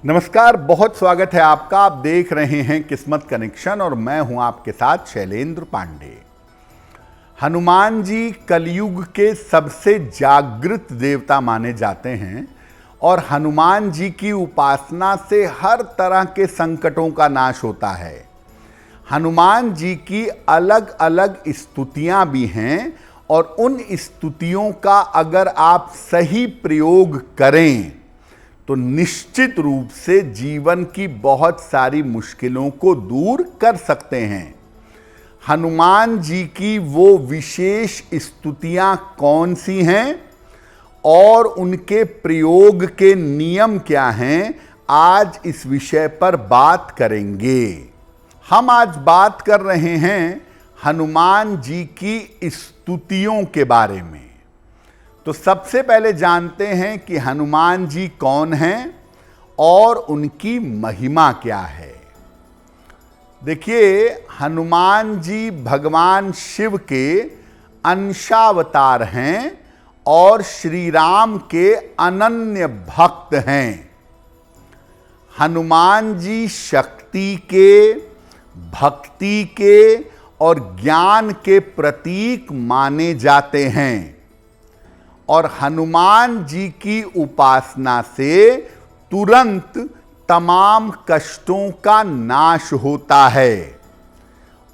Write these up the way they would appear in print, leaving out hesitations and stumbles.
नमस्कार, बहुत स्वागत है आपका। आप देख रहे हैं किस्मत कनेक्शन और मैं हूं आपके साथ शैलेंद्र पांडे। हनुमान जी कलयुग के सबसे जागृत देवता माने जाते हैं और हनुमान जी की उपासना से हर तरह के संकटों का नाश होता है। हनुमान जी की अलग अलग स्तुतियां भी हैं और उन स्तुतियों का अगर आप सही प्रयोग करें तो निश्चित रूप से जीवन की बहुत सारी मुश्किलों को दूर कर सकते हैं। हनुमान जी की वो विशेष स्तुतियां कौन सी हैं और उनके प्रयोग के नियम क्या हैं, आज इस विषय पर बात करेंगे। हम आज बात कर रहे हैं हनुमान जी की स्तुतियों के बारे में। तो सबसे पहले जानते हैं कि हनुमान जी कौन हैं और उनकी महिमा क्या है। देखिए, हनुमान जी भगवान शिव के अंशावतार हैं और श्री राम के अनन्य भक्त हैं। हनुमान जी शक्ति के, भक्ति के और ज्ञान के प्रतीक माने जाते हैं और हनुमान जी की उपासना से तुरंत तमाम कष्टों का नाश होता है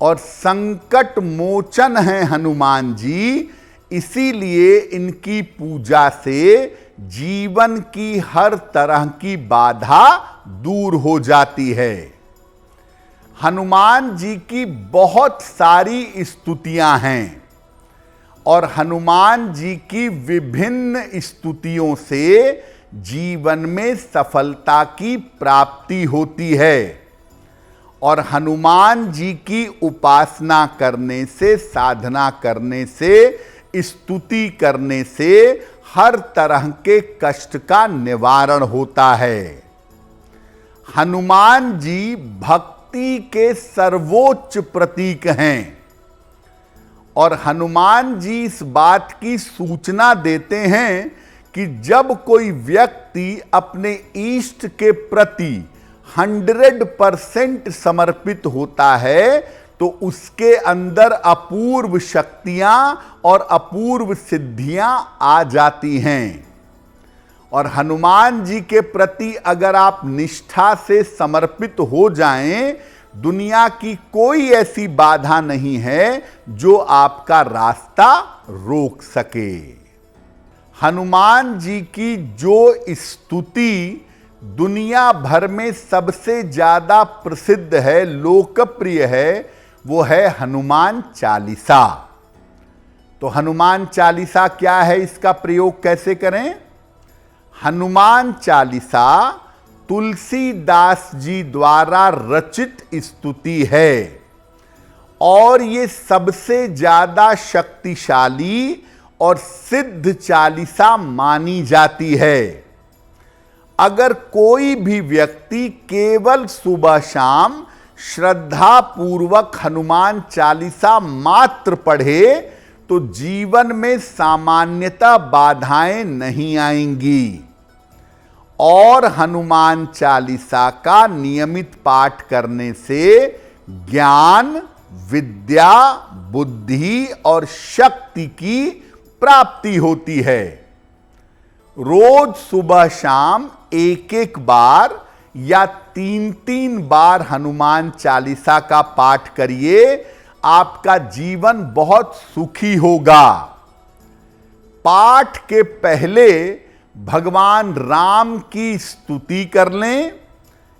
और संकट मोचन है हनुमान जी। इसीलिए इनकी पूजा से जीवन की हर तरह की बाधा दूर हो जाती है। हनुमान जी की बहुत सारी स्तुतियां हैं और हनुमान जी की विभिन्न स्तुतियों से जीवन में सफलता की प्राप्ति होती है और हनुमान जी की उपासना करने से, साधना करने से, स्तुति करने से हर तरह के कष्ट का निवारण होता है। हनुमान जी भक्ति के सर्वोच्च प्रतीक हैं और हनुमान जी इस बात की सूचना देते हैं कि जब कोई व्यक्ति अपने इष्ट के प्रति 100% समर्पित होता है तो उसके अंदर अपूर्व शक्तियां और अपूर्व सिद्धियां आ जाती हैं। और हनुमान जी के प्रति अगर आप निष्ठा से समर्पित हो जाएं, दुनिया की कोई ऐसी बाधा नहीं है जो आपका रास्ता रोक सके। हनुमान जी की जो स्तुति दुनिया भर में सबसे ज्यादा प्रसिद्ध है, लोकप्रिय है, वो है हनुमान चालीसा। तो हनुमान चालीसा क्या है, इसका प्रयोग कैसे करें? हनुमान चालीसा तुलसीदास जी द्वारा रचित स्तुति है और ये सबसे ज्यादा शक्तिशाली और सिद्ध चालीसा मानी जाती है। अगर कोई भी व्यक्ति केवल सुबह शाम श्रद्धा पूर्वक हनुमान चालीसा मात्र पढ़े तो जीवन में सामान्यतः बाधाएं नहीं आएंगी और हनुमान चालीसा का नियमित पाठ करने से ज्ञान, विद्या, बुद्धि और शक्ति की प्राप्ति होती है। रोज सुबह शाम एक एक बार या 3-3 बार हनुमान चालीसा का पाठ करिए, आपका जीवन बहुत सुखी होगा। पाठ के पहले भगवान राम की स्तुति कर लें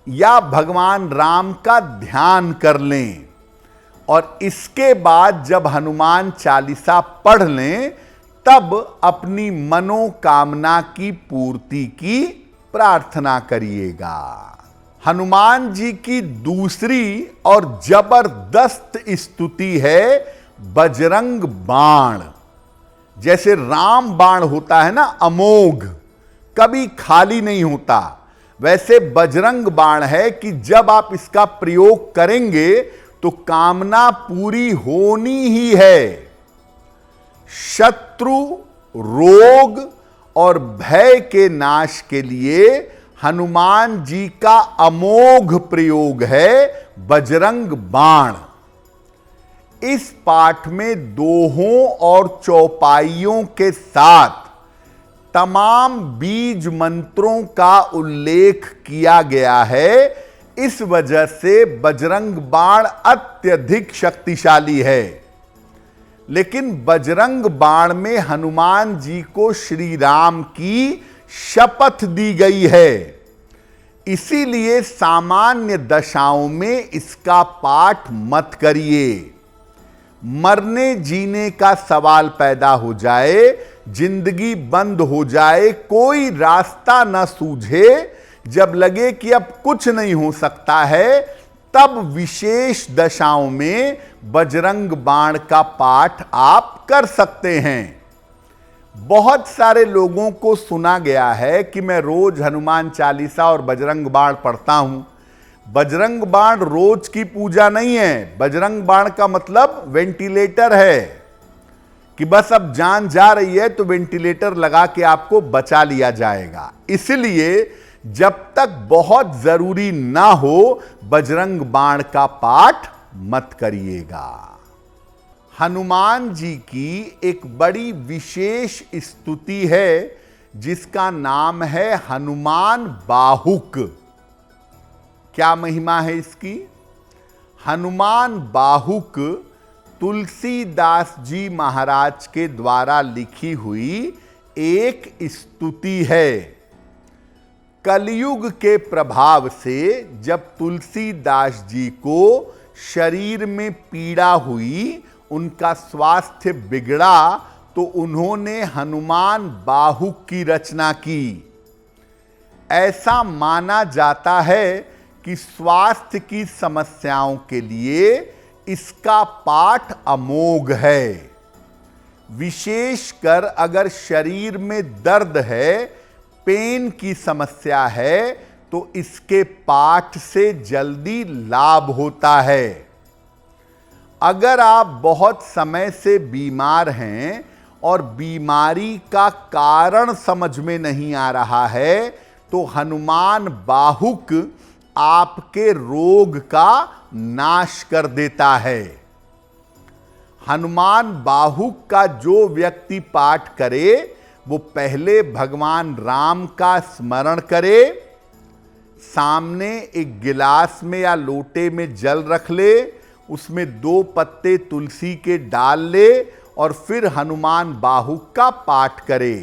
या भगवान राम का ध्यान कर लें और इसके बाद जब हनुमान चालीसा पढ़ लें तब अपनी मनोकामना की पूर्ति की प्रार्थना करिएगा। हनुमान जी की दूसरी और जबरदस्त स्तुति है बजरंग बाण। जैसे राम बाण होता है ना, अमोघ, कभी खाली नहीं होता, वैसे बजरंग बाण है कि जब आप इसका प्रयोग करेंगे तो कामना पूरी होनी ही है। शत्रु, रोग और भय के नाश के लिए हनुमान जी का अमोघ प्रयोग है बजरंग बाण। इस पाठ में दोहों और चौपाइयों के साथ तमाम बीज मंत्रों का उल्लेख किया गया है। इस वजह से बजरंग बाण अत्यधिक शक्तिशाली है। लेकिन बजरंग बाण में हनुमान जी को श्री राम की शपथ दी गई है, इसीलिए सामान्य दशाओं में इसका पाठ मत करिए। मरने जीने का सवाल पैदा हो जाए, जिंदगी बंद हो जाए, कोई रास्ता न सूझे, जब लगे कि अब कुछ नहीं हो सकता है, तब विशेष दशाओं में बजरंग बाण का पाठ आप कर सकते हैं। बहुत सारे लोगों को सुना गया है कि मैं रोज हनुमान चालीसा और बजरंग बाण पढ़ता हूं। बजरंग बाण रोज की पूजा नहीं है। बजरंग बाण का मतलब वेंटिलेटर है कि बस अब जान जा रही है तो वेंटिलेटर लगा के आपको बचा लिया जाएगा। इसलिए जब तक बहुत जरूरी ना हो बजरंग बाण का पाठ मत करिएगा। हनुमान जी की एक बड़ी विशेष स्तुति है जिसका नाम है हनुमान बाहुक। क्या महिमा है इसकी? हनुमान बाहुक तुलसीदास जी महाराज के द्वारा लिखी हुई एक स्तुति है। कलयुग के प्रभाव से जब तुलसीदास जी को शरीर में पीड़ा हुई, उनका स्वास्थ्य बिगड़ा, तो उन्होंने हनुमान बाहुक की रचना की। ऐसा माना जाता है कि स्वास्थ्य की समस्याओं के लिए इसका पाठ अमोघ है। विशेषकर अगर शरीर में दर्द है, पेन की समस्या है, तो इसके पाठ से जल्दी लाभ होता है। अगर आप बहुत समय से बीमार हैं और बीमारी का कारण समझ में नहीं आ रहा है, तो हनुमान बाहुक आपके रोग का नाश कर देता है। हनुमान बाहुक का जो व्यक्ति पाठ करे वो पहले भगवान राम का स्मरण करे, सामने एक गिलास में या लोटे में जल रख ले, उसमें 2 पत्ते तुलसी के डाल ले और फिर हनुमान बाहुक का पाठ करे।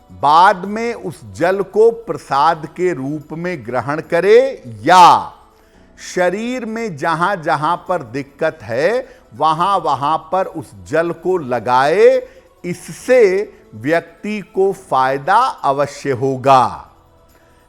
बाद में उस जल को प्रसाद के रूप में ग्रहण करे या शरीर में जहां जहां पर दिक्कत है वहां वहां पर उस जल को लगाए। इससे व्यक्ति को फायदा अवश्य होगा।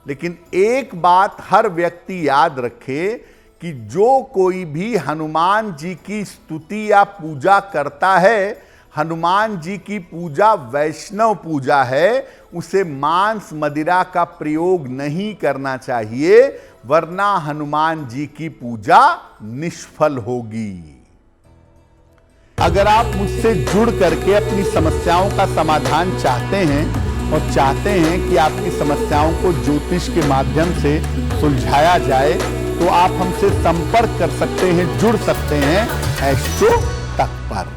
लेकिन एक बात हर व्यक्ति याद रखे कि जो कोई भी हनुमान जी की स्तुति या पूजा करता है, हनुमान जी की पूजा वैष्णव पूजा है, उसे मांस मदिरा का प्रयोग नहीं करना चाहिए, वरना हनुमान जी की पूजा निष्फल होगी। अगर आप मुझसे जुड़ करके अपनी समस्याओं का समाधान चाहते हैं और चाहते हैं कि आपकी समस्याओं को ज्योतिष के माध्यम से सुलझाया जाए, तो आप हमसे संपर्क कर सकते हैं, जुड़ सकते हैं एस्ट्रो तक पर।